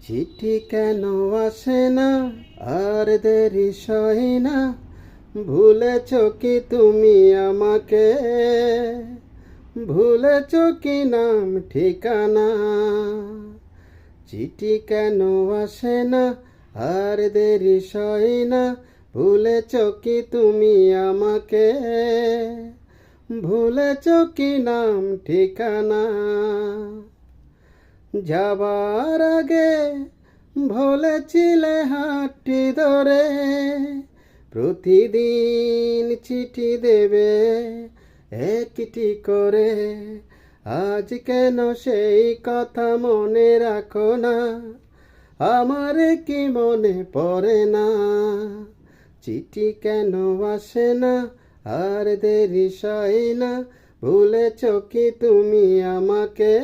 চিঠি কেন আসে না আর দেরি সয় না, ভুলেছ কি তুমি আমাকে? ভুলেছ কি নাম ঠিকানা? চিঠি কেন আসে না আর দেরি সয় না, ভুলেছ কি তুমি আমাকে? ভুলেছ কি নাম ঠিকানা? যাবার আগে বলেছিলে হাতটি ধরে প্রতিদিন চিঠি দেবে একটি করে। আজ কেন সেই কথা মনে রাখো না? আমার কি মনে পড়ে না? চিঠি কেন আসে না আর দেরি সয় না, ভুলেছ কি তুমি আমাকে?